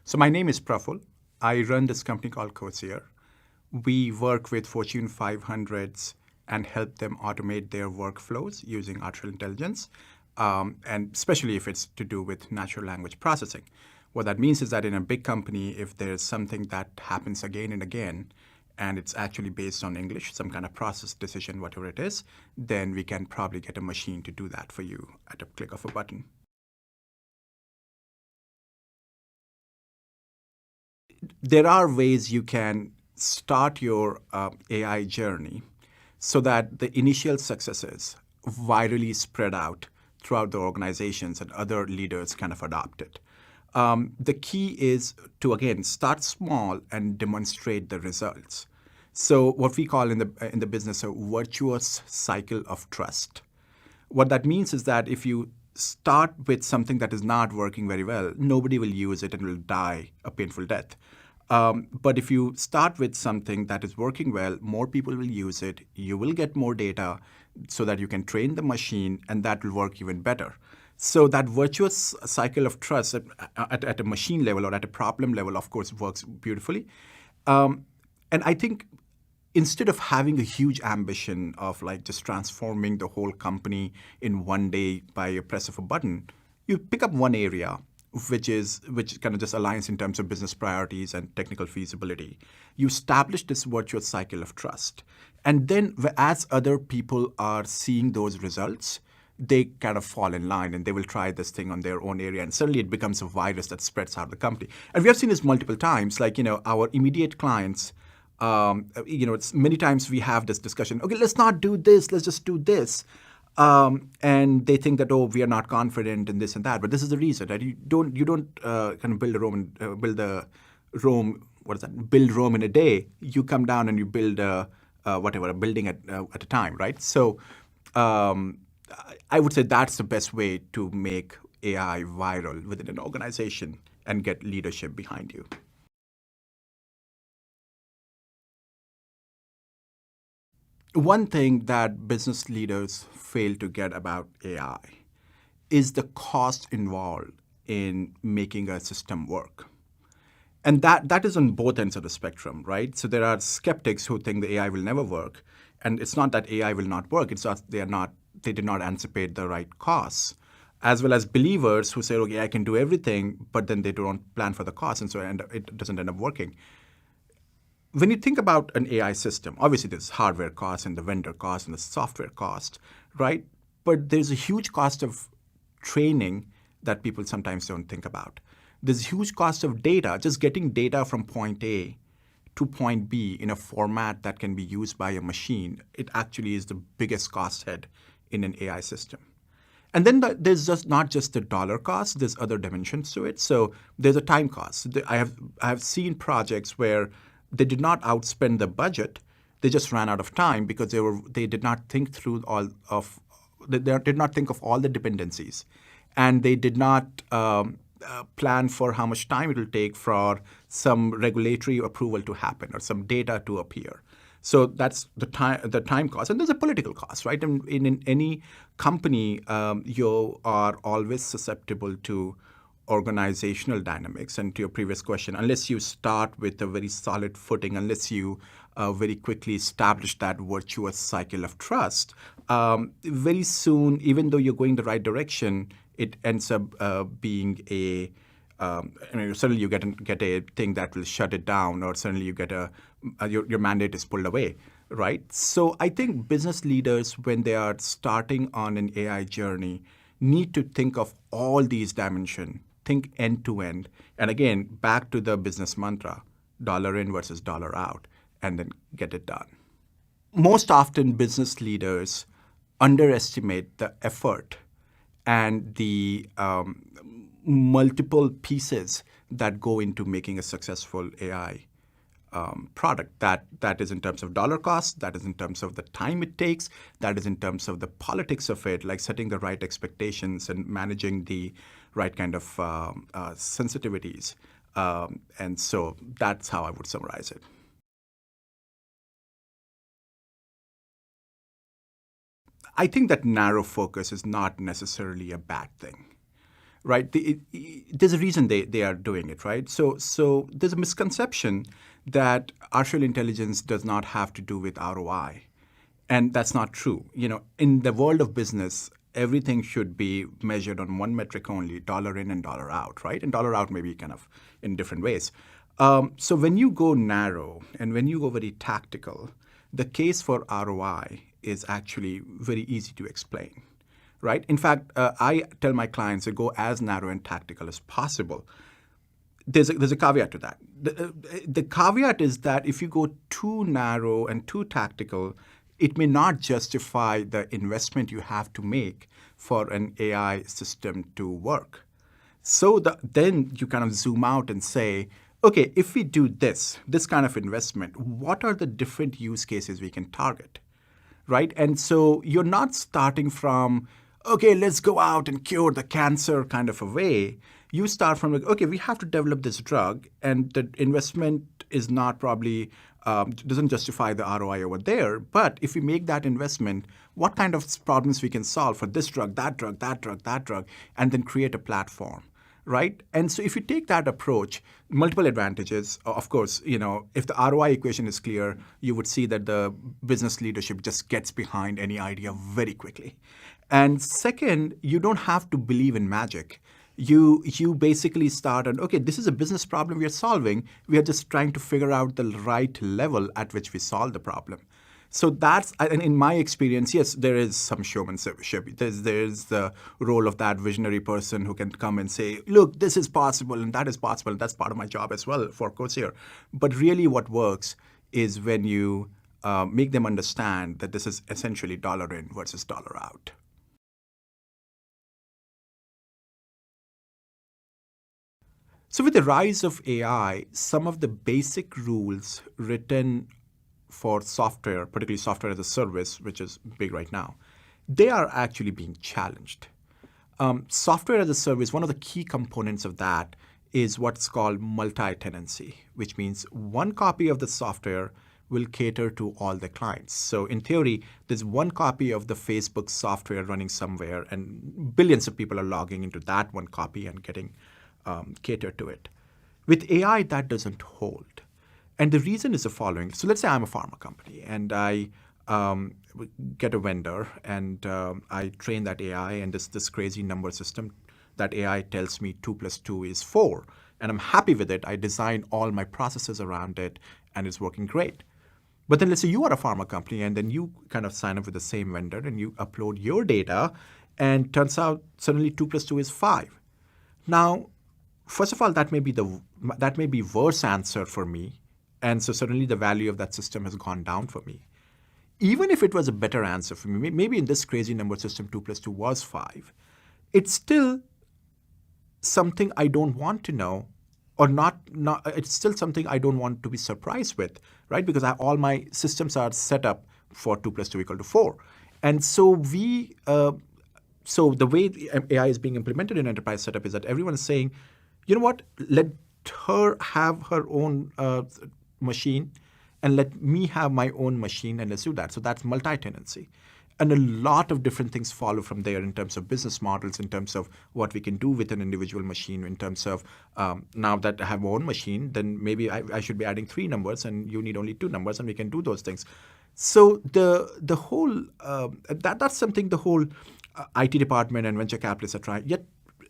So my name is Praful. I run this company called Coseer. We work with Fortune 500s and help them automate their workflows using artificial intelligence, and especially if it's to do with natural language processing. What that means is that in a big company, if there's something that happens again and again, and it's actually based on English, some kind of process decision, whatever it is, then we can probably get a machine to do that for you at a click of a button. There are ways you can start your AI journey so that the initial successes virally spread out throughout the organizations and other leaders kind of adopt it. The key is to, again, start small and demonstrate the results. So what we call in the business a virtuous cycle of trust. What that means is that if you start with something that is not working very well, nobody will use it and will die a painful death. But if you start with something that is working well, more people will use it, you will get more data so that you can train the machine, and that will work even better. So that virtuous cycle of trust at a machine level or at a problem level, of course, works beautifully. And I think instead of having a huge ambition of like just transforming the whole company in one day by a press of a button, you pick up one area which kind of just aligns in terms of business priorities and technical feasibility. You establish this virtuous cycle of trust. And then as other people are seeing those results, they kind of fall in line and they will try this thing on their own area. And suddenly it becomes a virus that spreads out the company. And we have seen this multiple times, like, our immediate clients, it's many times we have this discussion, okay, let's not do this, let's just do this. And they think that, oh, we are not confident in this and that. But this is the reason that you don't kind of build Rome in a day. You come down and you build a building at a time, right? So I would say that's the best way to make AI viral within an organization and get leadership behind you. One thing that business leaders fail to get about AI is the cost involved in making a system work. And that is on both ends of the spectrum, right? So there are skeptics who think the AI will never work. And it's not that AI will not work, it's that they did not anticipate the right costs. As well as believers who say, okay, I can do everything, but then they don't plan for the costs, and so it doesn't end up working. When you think about an AI system, obviously there's hardware cost and the vendor cost and the software cost, right? But there's a huge cost of training that people sometimes don't think about. There's a huge cost of data, just getting data from point A to point B in a format that can be used by a machine. It actually is the biggest cost head in an AI system. And then there's just not just the dollar cost, there's other dimensions to it. So there's a time cost. I have seen projects where they did not outspend the budget. They just ran out of time because they did not think through they did not think of all the dependencies, and they did not plan for how much time it will take for some regulatory approval to happen or some data to appear. So that's the time cost, and there's a political cost, right? In any company, you are always susceptible to organizational dynamics. And to your previous question, unless you start with a very solid footing, unless you very quickly establish that virtuous cycle of trust, very soon, even though you're going the right direction, it ends up being suddenly you get a thing that will shut it down, or suddenly you get your mandate is pulled away, right? So I think business leaders, when they are starting on an AI journey, need to think of all these dimensions, think end to end. And again, back to the business mantra, dollar in versus dollar out, and then get it done. Most often, business leaders underestimate the effort and the multiple pieces that go into making a successful AI product. That is in terms of dollar cost, that is in terms of the time it takes, that is in terms of the politics of it, like setting the right expectations and managing the right kind of sensitivities. And so that's how I would summarize it. I think that narrow focus is not necessarily a bad thing. right? There's a reason they are doing it, right? So there's a misconception that artificial intelligence does not have to do with ROI. And that's not true. In the world of business, everything should be measured on one metric only, dollar in and dollar out, right? And dollar out maybe kind of in different ways. So when you go narrow and when you go very tactical, the case for ROI is actually very easy to explain, right? In fact, I tell my clients to go as narrow and tactical as possible. There's a caveat to that. The caveat is that if you go too narrow and too tactical, it may not justify the investment you have to make for an AI system to work. So then you kind of zoom out and say, okay, if we do this kind of investment, what are the different use cases we can target, right? And so you're not starting from, okay, let's go out and cure the cancer kind of a way. You start from like, okay, we have to develop this drug, and the investment is not probably doesn't justify the ROI over there. But if we make that investment, what kind of problems we can solve for this drug, that drug, that drug, that drug, and then create a platform, right? And so if you take that approach, multiple advantages. Of course, if the ROI equation is clear, you would see that the business leadership just gets behind any idea very quickly. And second, you don't have to believe in magic. You basically start on, okay, this is a business problem we are solving. We are just trying to figure out the right level at which we solve the problem. So that's, and in my experience, yes, there is some showmanship. There's the role of that visionary person who can come and say, look, this is possible and that is possible. And that's part of my job as well for Coseer. But really what works is when you make them understand that this is essentially dollar in versus dollar out. So with the rise of AI, some of the basic rules written for software, particularly software as a service, which is big right now, they are actually being challenged. Software as a service, one of the key components of that is what's called multi-tenancy, which means one copy of the software will cater to all the clients. So in theory, there's one copy of the Facebook software running somewhere, and billions of people are logging into that one copy and getting catered to it. With AI, that doesn't hold. And the reason is the following. So let's say I'm a pharma company and I get a vendor and I train that AI and this crazy number system. That AI tells me 2 + 2 is 4. And I'm happy with it. I design all my processes around it and it's working great. But then let's say you are a pharma company and then you kind of sign up with the same vendor and you upload your data and turns out suddenly 2 + 2 is 5. Now, first of all, that may be worse answer for me. And so suddenly the value of that system has gone down for me. Even if it was a better answer for me, maybe in this crazy number system 2 + 2 was 5, it's still something I don't want to know, or not. It's still something I don't want to be surprised with, right? Because all my systems are set up for 2 + 2 = 4. And so so the way the AI is being implemented in enterprise setup is that everyone is saying, you know what, let her have her own machine and let me have my own machine and let's do that. So that's multi-tenancy. And a lot of different things follow from there in terms of business models, in terms of what we can do with an individual machine, in terms of now that I have my own machine, then maybe I should be adding 3 numbers and you need only 2 numbers and we can do those things. So the whole, that's something the whole IT department and venture capitalists are trying, yet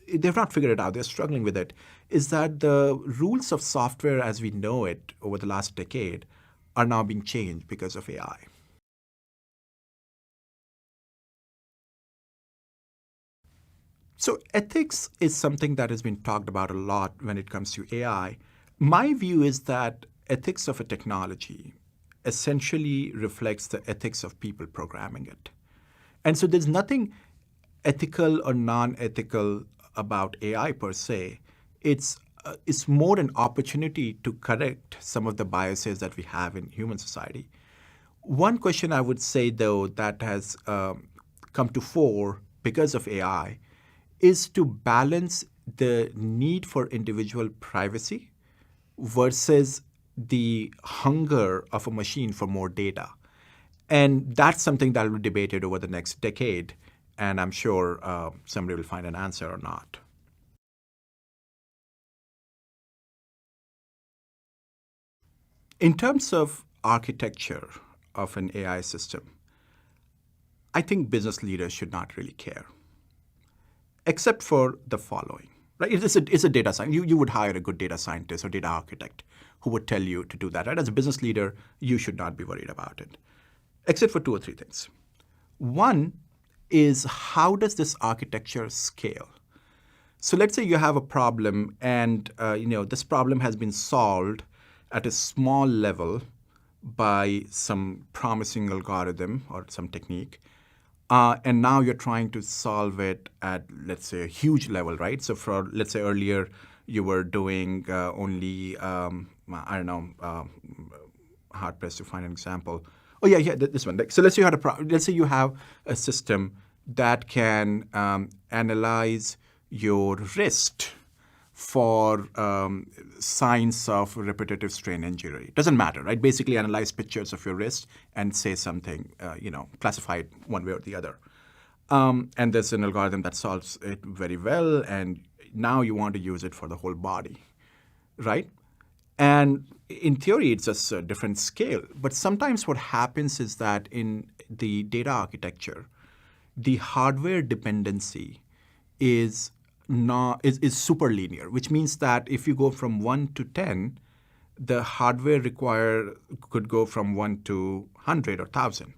they've not figured it out. They're struggling with it. Is that the rules of software as we know it over the last decade are now being changed because of AI. So ethics is something that has been talked about a lot when it comes to AI. My view is that ethics of a technology essentially reflects the ethics of people programming it. And so there's nothing ethical or non-ethical about AI per se. It's more an opportunity to correct some of the biases that we have in human society. One question I would say, though, that has come to fore because of AI is to balance the need for individual privacy versus the hunger of a machine for more data. And that's something that will be debated over the next decade. And I'm sure somebody will find an answer or not. In terms of architecture of an AI system, I think business leaders should not really care, except for the following. Right? It's a data science. You would hire a good data scientist or data architect who would tell you to do that. Right? As a business leader, you should not be worried about it, except for two or three things. One is, how does this architecture scale? So let's say you have a problem, and this problem has been solved at a small level by some promising algorithm or some technique, and now you're trying to solve it at, let's say, a huge level, right? So for, let's say, earlier you were doing only, hard pressed to find an example. Oh yeah, this one. So let's say let's say you have a system that can analyze your wrist for signs of repetitive strain injury. Doesn't matter, right? Basically analyze pictures of your wrist and say something, classify it one way or the other. And there's an algorithm that solves it very well, and now you want to use it for the whole body, right? And in theory, it's just a different scale. But sometimes what happens is that in the data architecture, the hardware dependency is super linear, which means that if you go from 1 to 10, the hardware required could go from 1 to 100 or 1,000,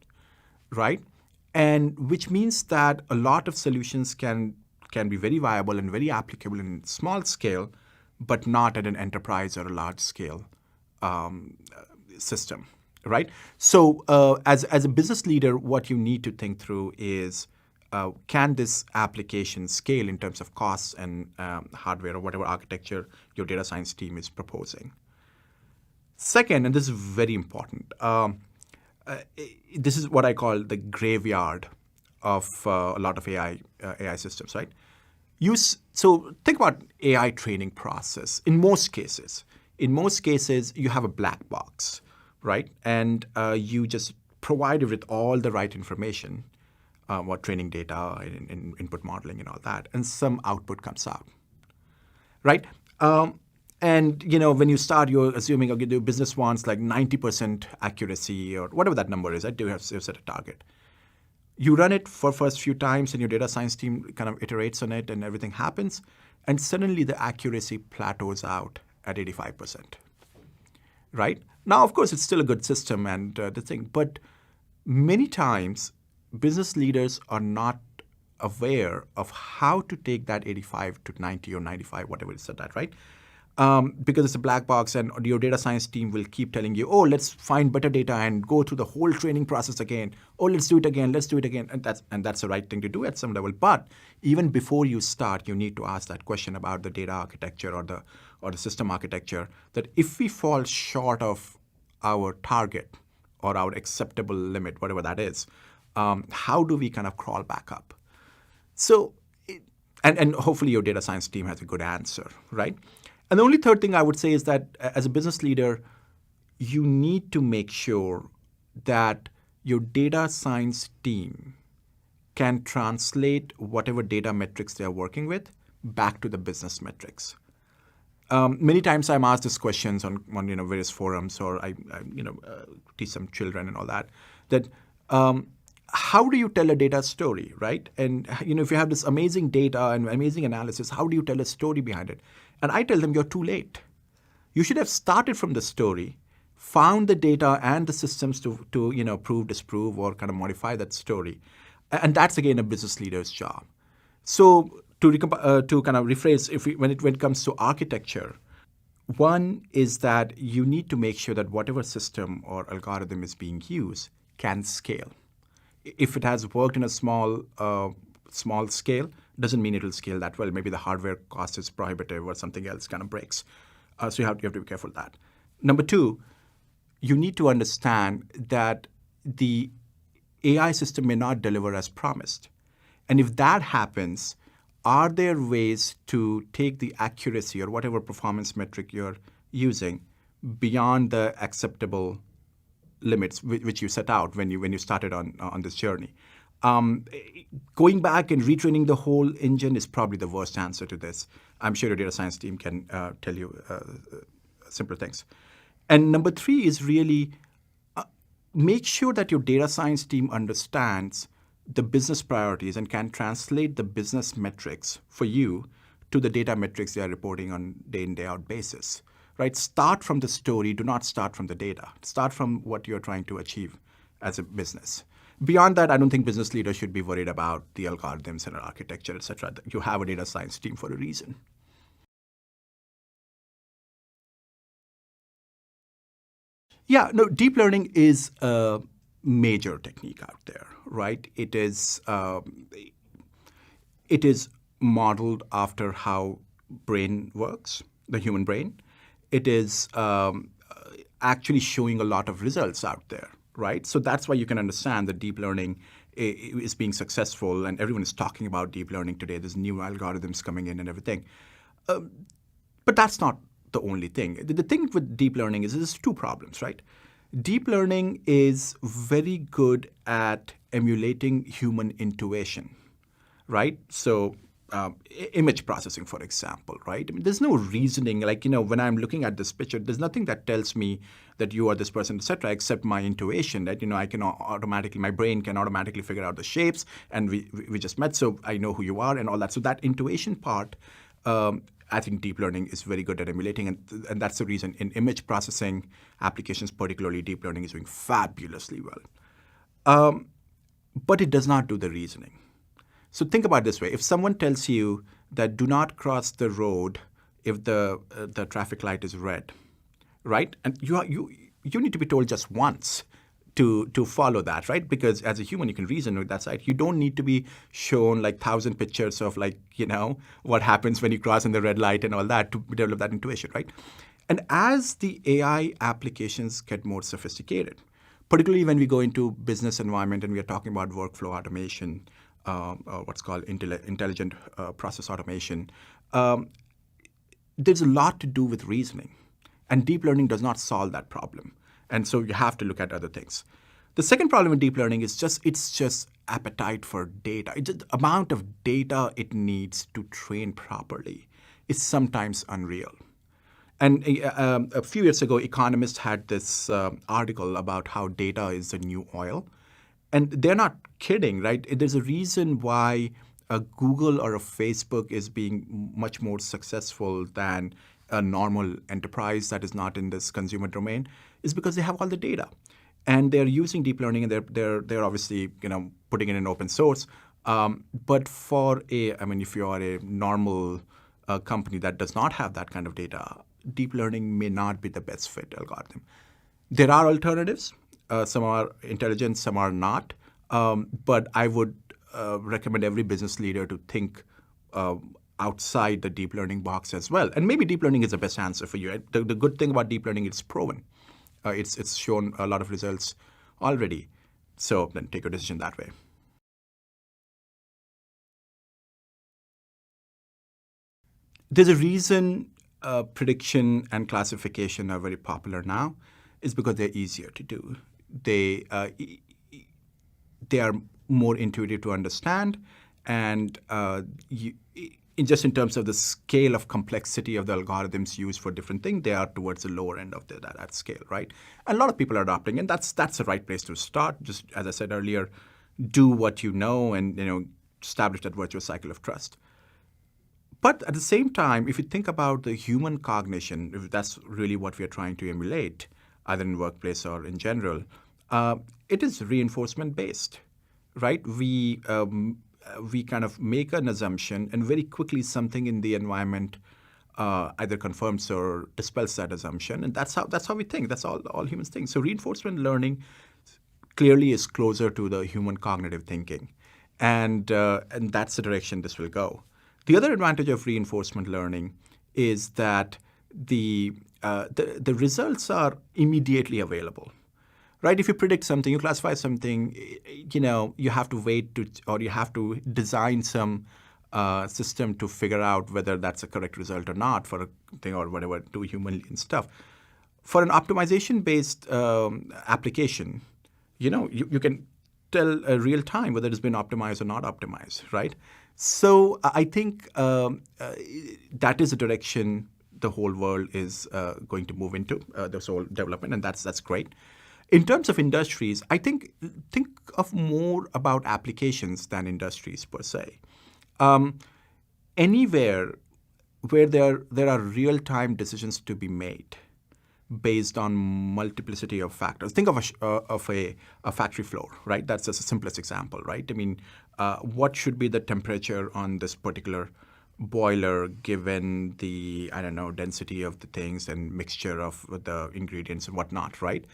right? And which means that a lot of solutions can be very viable and very applicable in small scale, but not at an enterprise or a large scale system, right? So as a business leader, what you need to think through is, can this application scale in terms of costs and hardware or whatever architecture your data science team is proposing? Second, and this is very important, this is what I call the graveyard of a lot of AI systems, right? So think about AI training process. In most cases, you have a black box, right? And you just provide it with all the right information, what training data and input modeling and all that, and some output comes out, right? And when you start, you're assuming, okay, the business wants like 90% accuracy or whatever that number is. Right? You have set a target. You run it for first few times, and your data science team kind of iterates on it, and everything happens, and suddenly the accuracy plateaus out at 85%, right? Now, of course, it's still a good system and the thing, but many times business leaders are not aware of how to take that 85 to 90 or 95, whatever it's at that, right? Because it's a black box, and your data science team will keep telling you, oh, let's find better data and go through the whole training process again. Oh, let's do it again. And that's the right thing to do at some level. But even before you start, you need to ask that question about the data architecture or the system architecture, that if we fall short of our target or our acceptable limit, whatever that is, how do we kind of crawl back up? So, and hopefully your data science team has a good answer, right? And the only third thing I would say is that as a business leader, you need to make sure that your data science team can translate whatever data metrics they are working with back to the business metrics. Many times I'm asked these questions on various forums, or I teach some children and all that how do you tell a data story, right? And if you have this amazing data and amazing analysis, how do you tell a story behind it? And I tell them, you're too late. You should have started from the story, found the data and the systems to prove, disprove, or kind of modify that story. And that's, again, a business leader's job. So to kind of rephrase, when it comes to architecture, one is that you need to make sure that whatever system or algorithm is being used can scale. If it has worked in a small scale, doesn't mean it will scale that well. Maybe the hardware cost is prohibitive or something else kind of breaks. So you have to be careful of that. Number two, you need to understand that the AI system may not deliver as promised. And if that happens, are there ways to take the accuracy or whatever performance metric you're using beyond the acceptable limits which you set out when you started on this journey? Going back and retraining the whole engine is probably the worst answer to this. I'm sure your data science team can tell you simpler things. And number three is really make sure that your data science team understands the business priorities and can translate the business metrics for you to the data metrics they are reporting on day in, day out basis. Right? Start from the story. Do not start from the data. Start from what you're trying to achieve as a business. Beyond that, I don't think business leaders should be worried about the algorithms and architecture, et cetera. You have a data science team for a reason. Yeah, no, deep learning is a major technique out there, right? It is modeled after how brain works, the human brain. It is actually showing a lot of results out there, right? So that's why you can understand that deep learning is being successful, and everyone is talking about deep learning today. There's new algorithms coming in and everything. But that's not the only thing. The thing with deep learning is there's two problems, right? Deep learning is very good at emulating human intuition, right? So image processing, for example, right? I mean, there's no reasoning. Like, when I'm looking at this picture, there's nothing that tells me that you are this person, etc., except my intuition that, I can automatically, my brain can automatically figure out the shapes, and we just met, so I know who you are and all that. So that intuition part, I think deep learning is very good at emulating, and that's the reason in image processing applications, particularly deep learning is doing fabulously well. But it does not do the reasoning. So think about it this way. If someone tells you that do not cross the road if the traffic light is red, right? And you need to be told just once to follow that, right? Because as a human, you can reason with that side. You don't need to be shown like 1,000 pictures of what happens when you cross in the red light and all that to develop that intuition, right? And as the AI applications get more sophisticated, particularly when we go into business environment and we are talking about workflow automation, or what's called intelligent process automation, there's a lot to do with reasoning. And deep learning does not solve that problem. And so you have to look at other things. The second problem with deep learning is it's just appetite for data. The amount of data it needs to train properly is sometimes unreal. And a few years ago, economists had this article about how data is the new oil. And they're not kidding, right? There's a reason why a Google or a Facebook is being much more successful than a normal enterprise that is not in this consumer domain, is because they have all the data. And they're using deep learning, and they're obviously putting it in open source. But if you are a normal company that does not have that kind of data, deep learning may not be the best fit algorithm. There are alternatives. Some are intelligent, some are not. But I would recommend every business leader to think outside the deep learning box as well. And maybe deep learning is the best answer for you. The good thing about deep learning, it's proven. It's shown a lot of results already. So then take your decision that way. There's a reason prediction and classification are very popular now. It's because they're easier to do. They are more intuitive to understand, and just in terms of the scale of complexity of the algorithms used for different things, they are towards the lower end of that scale, right? And a lot of people are adopting, and that's the right place to start. Just as I said earlier, do what you know, and establish that virtuous cycle of trust. But at the same time, if you think about the human cognition, if that's really what we are trying to emulate, either in workplace or in general, it is reinforcement based, right? We kind of make an assumption, and very quickly something in the environment either confirms or dispels that assumption, and that's how we think. That's all humans think. So reinforcement learning clearly is closer to the human cognitive thinking, and that's the direction this will go. The other advantage of reinforcement learning is that the results are immediately available, right? If you predict something, you classify something, you have to wait or you have to design some system to figure out whether that's a correct result or not for a thing or whatever, do human stuff. For an optimization-based application, you can tell real time whether it's been optimized or not optimized, right? So I think that is a direction the whole world is going to move into this whole development, and that's great. In terms of industries, I think of more about applications than industries per se. Anywhere where there are real-time decisions to be made based on multiplicity of factors. Think of a factory floor, right? That's just the simplest example, right? I mean, what should be the temperature on this particular boiler given the, I don't know, density of the things and mixture of the ingredients and whatnot, right?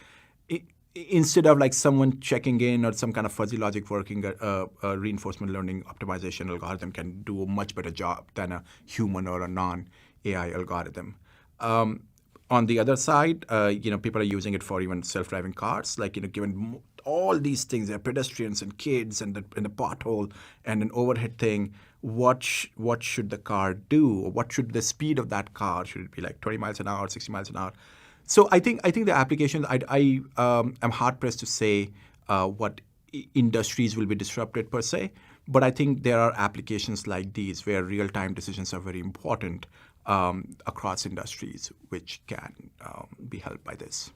Instead of like someone checking in or some kind of fuzzy logic working, a reinforcement learning optimization algorithm can do a much better job than a human or a non-AI algorithm. On the other side, people are using it for even self-driving cars. Like, given all these things, there are pedestrians and kids and the pothole and an overhead thing. What should the car do? Or what should the speed of that car? Should it be like 20 miles an hour, 60 miles an hour? So I think the applications. I am hard pressed to say what industries will be disrupted per se, but I think there are applications like these where real-time decisions are very important across industries, which can be helped by this.